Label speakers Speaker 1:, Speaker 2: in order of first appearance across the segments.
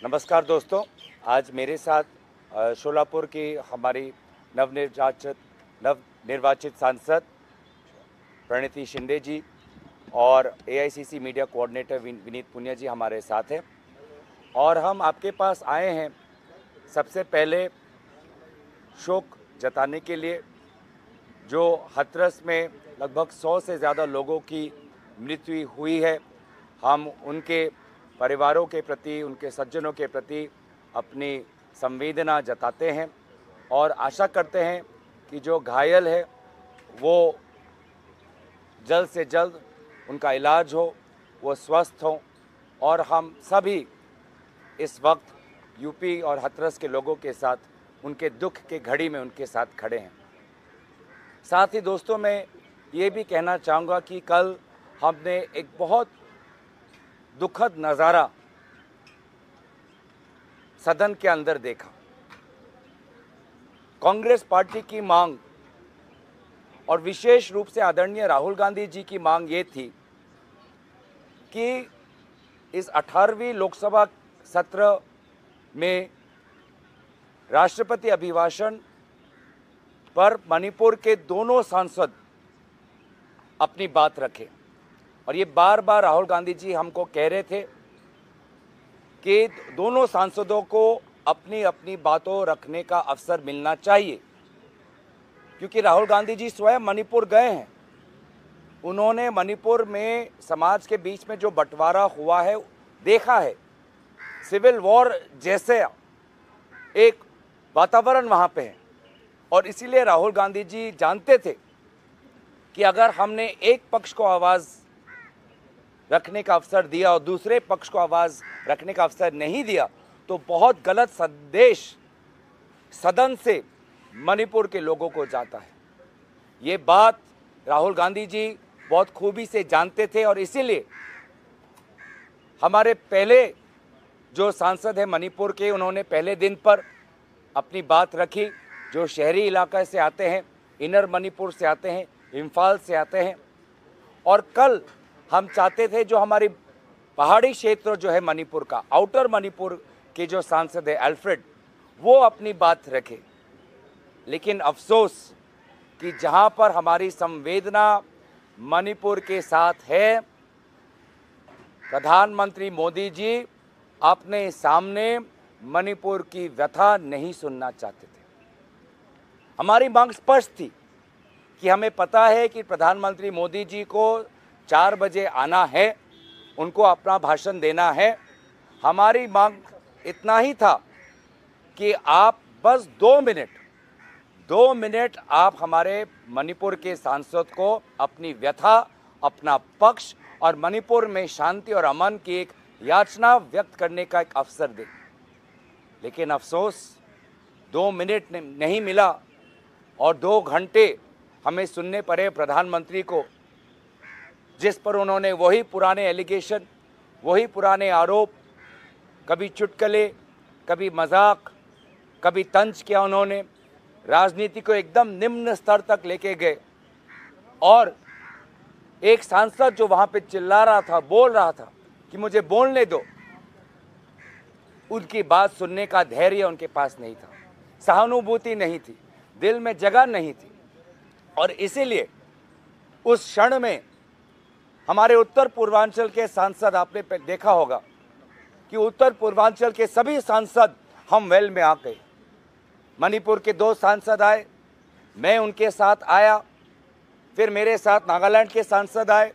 Speaker 1: नमस्कार दोस्तों, आज मेरे साथ शोलापुर की हमारी नवनिर्वाचित सांसद प्रणीति शिंदे जी और AICC media coordinator Vineet Punia ji हमारे साथ हैं। और हम आपके पास आए हैं सबसे पहले शोक जताने के लिए जो हाथरस में लगभग 100 से ज़्यादा लोगों की मृत्यु हुई है। हम उनके परिवारों के प्रति, उनके सज्जनों के प्रति अपनी संवेदना जताते हैं और आशा करते हैं कि जो घायल है वो जल्द से जल्द उनका इलाज हो, वो स्वस्थ हों और हम सभी इस वक्त यूपी और हाथरस के लोगों के साथ उनके दुख के घड़ी में उनके साथ खड़े हैं। साथ ही दोस्तों, मैं ये भी कहना चाहूँगा कि कल हमने एक बहुत दुखद नज़ारा सदन के अंदर देखा। कांग्रेस पार्टी की मांग और विशेष रूप से आदरणीय राहुल गांधी जी की मांग ये थी कि इस 18वीं लोकसभा सत्र में राष्ट्रपति अभिभाषण पर मणिपुर के दोनों सांसद अपनी बात रखें। और ये बार बार राहुल गांधी जी हमको कह रहे थे कि दोनों सांसदों को अपनी अपनी बातों रखने का अवसर मिलना चाहिए, क्योंकि राहुल गांधी जी स्वयं मणिपुर गए हैं। उन्होंने मणिपुर में समाज के बीच में जो बंटवारा हुआ है देखा है। सिविल वॉर जैसे एक वातावरण वहाँ पे है और इसीलिए राहुल गांधी जी जानते थे कि अगर हमने एक पक्ष को आवाज़ रखने का अवसर दिया और दूसरे पक्ष को आवाज़ रखने का अवसर नहीं दिया तो बहुत गलत संदेश सदन से मणिपुर के लोगों को जाता है। ये बात राहुल गांधी जी बहुत खूबी से जानते थे और इसीलिए हमारे पहले जो सांसद हैं मणिपुर के, उन्होंने पहले दिन पर अपनी बात रखी। जो शहरी इलाके से आते हैं, इनर मणिपुर से आते हैं, इम्फाल से आते हैं। और कल हम चाहते थे जो हमारी पहाड़ी क्षेत्र जो है मणिपुर का, आउटर मणिपुर के जो सांसद है अल्फ्रेड, वो अपनी बात रखे। लेकिन अफसोस कि जहां पर हमारी संवेदना मणिपुर के साथ है, प्रधानमंत्री मोदी जी अपने सामने मणिपुर की व्यथा नहीं सुनना चाहते थे। हमारी मांग स्पष्ट थी कि हमें पता है कि प्रधानमंत्री मोदी जी को 4 बजे आना है, उनको अपना भाषण देना है। हमारी मांग इतना ही था कि आप बस 2 मिनट आप हमारे मणिपुर के सांसद को अपनी व्यथा, अपना पक्ष और मणिपुर में शांति और अमन की एक याचना व्यक्त करने का एक अवसर दें। लेकिन अफसोस 2 मिनट नहीं मिला और 2 घंटे हमें सुनने पड़े प्रधानमंत्री को, जिस पर उन्होंने वही पुराने एलिगेशन, वही पुराने आरोप, कभी चुटकुले, कभी मजाक, कभी तंज किया। उन्होंने राजनीति को एकदम निम्न स्तर तक लेके गए और एक सांसद जो वहाँ पे चिल्ला रहा था, बोल रहा था कि मुझे बोलने दो, उनकी बात सुनने का धैर्य उनके पास नहीं था, सहानुभूति नहीं थी, दिल में जगह नहीं थी। और इसीलिए उस क्षण में हमारे उत्तर पूर्वांचल के सांसद, आपने देखा होगा कि उत्तर पूर्वांचल के सभी सांसद हम वेल में आ गए। मणिपुर के 2 सांसद आए, मैं उनके साथ आया, फिर मेरे साथ नागालैंड के सांसद आए,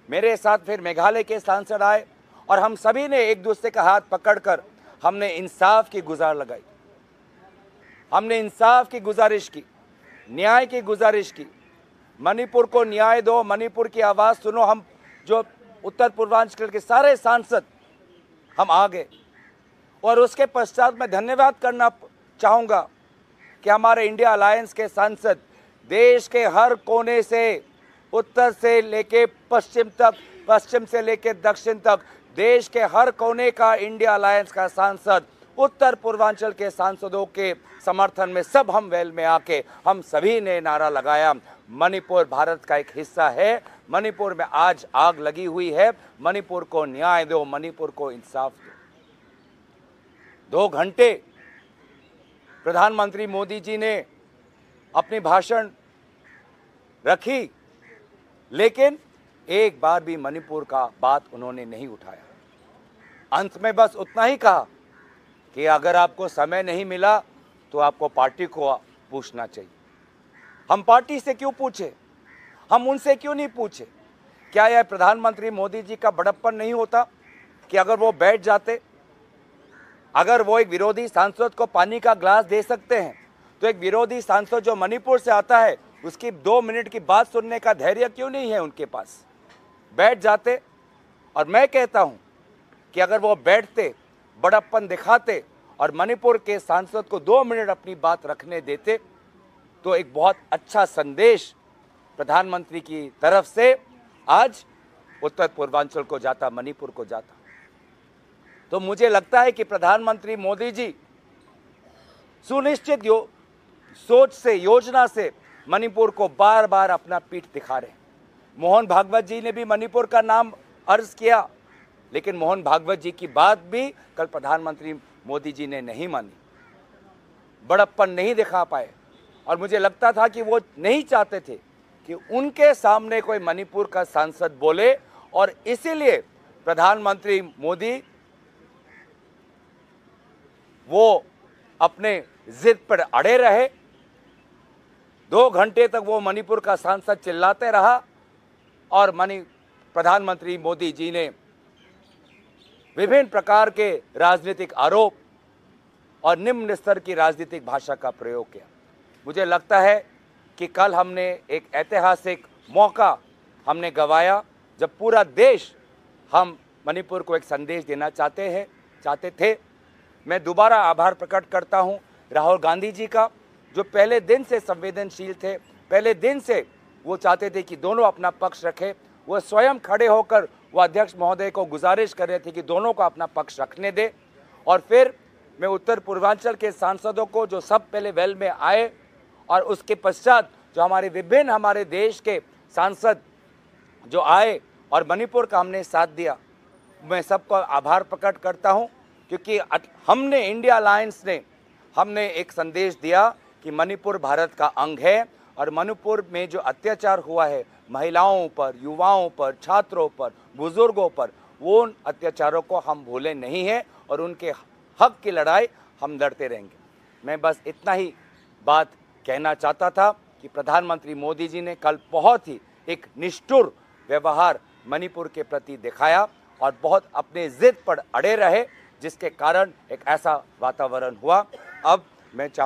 Speaker 1: मेरे साथ फिर मेघालय के सांसद आए और हम सभी ने एक दूसरे का हाथ पकड़कर हमने इंसाफ की गुहार लगाई। हमने इंसाफ की गुजारिश की, न्याय की गुजारिश की। मणिपुर को न्याय दो, मणिपुर की आवाज़ सुनो। हम जो उत्तर पूर्वांचल के सारे सांसद हम आ गए और उसके पश्चात मैं धन्यवाद करना चाहूँगा कि हमारे इंडिया अलायंस के सांसद देश के हर कोने से, उत्तर से लेके पश्चिम तक, पश्चिम से लेके दक्षिण तक, देश के हर कोने का इंडिया अलायंस का सांसद उत्तर पूर्वांचल के सांसदों के समर्थन में सब हम वेल में आके हम सभी ने नारा लगाया, मणिपुर भारत का एक हिस्सा है, मणिपुर में आज आग लगी हुई है, मणिपुर को न्याय दो, मणिपुर को इंसाफ दो। 2 घंटे प्रधानमंत्री मोदी जी ने अपनी भाषण रखी, लेकिन एक बार भी मणिपुर का बात उन्होंने नहीं उठाया। अंत में बस उतना ही कहा कि अगर आपको समय नहीं मिला तो आपको पार्टी को पूछना चाहिए। हम पार्टी से क्यों पूछे? हम उनसे क्यों नहीं पूछे? क्या यह प्रधानमंत्री मोदी जी का बड़प्पन नहीं होता कि अगर वो बैठ जाते, अगर वो एक विरोधी सांसद को पानी का ग्लास दे सकते हैं, तो एक विरोधी सांसद जो मणिपुर से आता है उसकी 2 मिनट की बात सुनने का धैर्य क्यों नहीं है उनके पास? बैठ जाते। और मैं कहता हूं कि अगर वो बैठते, बड़प्पन दिखाते और मणिपुर के सांसद को 2 मिनट अपनी बात रखने देते, तो एक बहुत अच्छा संदेश प्रधानमंत्री की तरफ से आज उत्तर पूर्वांचल को जाता, मणिपुर को जाता। तो मुझे लगता है कि प्रधानमंत्री मोदी जी सुनिश्चित सोच से, योजना से मणिपुर को बार बार अपना पीठ दिखा रहे हैं। मोहन भागवत जी ने भी मणिपुर का नाम अर्ज किया, लेकिन मोहन भागवत जी की बात भी कल प्रधानमंत्री मोदी जी ने नहीं मानी, बड़प्पन नहीं दिखा पाए। और मुझे लगता था कि वो नहीं चाहते थे कि उनके सामने कोई मणिपुर का सांसद बोले, और इसीलिए प्रधानमंत्री मोदी वो अपने जिद पर अड़े रहे। 2 घंटे तक वो मणिपुर का सांसद चिल्लाते रहा और प्रधानमंत्री मोदी जी ने विभिन्न प्रकार के राजनीतिक आरोप और निम्न स्तर की राजनीतिक भाषा का प्रयोग किया। मुझे लगता है कि कल हमने एक ऐतिहासिक मौका हमने गंवाया, जब पूरा देश हम मणिपुर को एक संदेश देना चाहते थे। मैं दोबारा आभार प्रकट करता हूं राहुल गांधी जी का, जो पहले दिन से संवेदनशील थे, पहले दिन से वो चाहते थे कि दोनों अपना पक्ष रखें। वो स्वयं खड़े होकर वो अध्यक्ष महोदय को गुजारिश कर रहे थे कि दोनों को अपना पक्ष रखने दे। और फिर मैं उत्तर पूर्वांचल के सांसदों को, जो सब पहले वेल में आए, और उसके पश्चात जो हमारे देश के सांसद जो आए और मणिपुर का हमने साथ दिया, मैं सबको आभार प्रकट करता हूं, क्योंकि हमने, इंडिया अलायंस ने, हमने एक संदेश दिया कि मणिपुर भारत का अंग है, और मणिपुर में जो अत्याचार हुआ है महिलाओं पर, युवाओं पर, छात्रों पर, बुजुर्गों पर, वो उन अत्याचारों को हम भूले नहीं हैं और उनके हक की लड़ाई हम लड़ते रहेंगे। मैं बस इतना ही बात कहना चाहता था कि प्रधानमंत्री मोदी जी ने कल बहुत ही एक निष्ठुर व्यवहार मणिपुर के प्रति दिखाया और बहुत अपने जिद पर अड़े रहे, जिसके कारण एक ऐसा वातावरण हुआ। अब मैं चाहूँ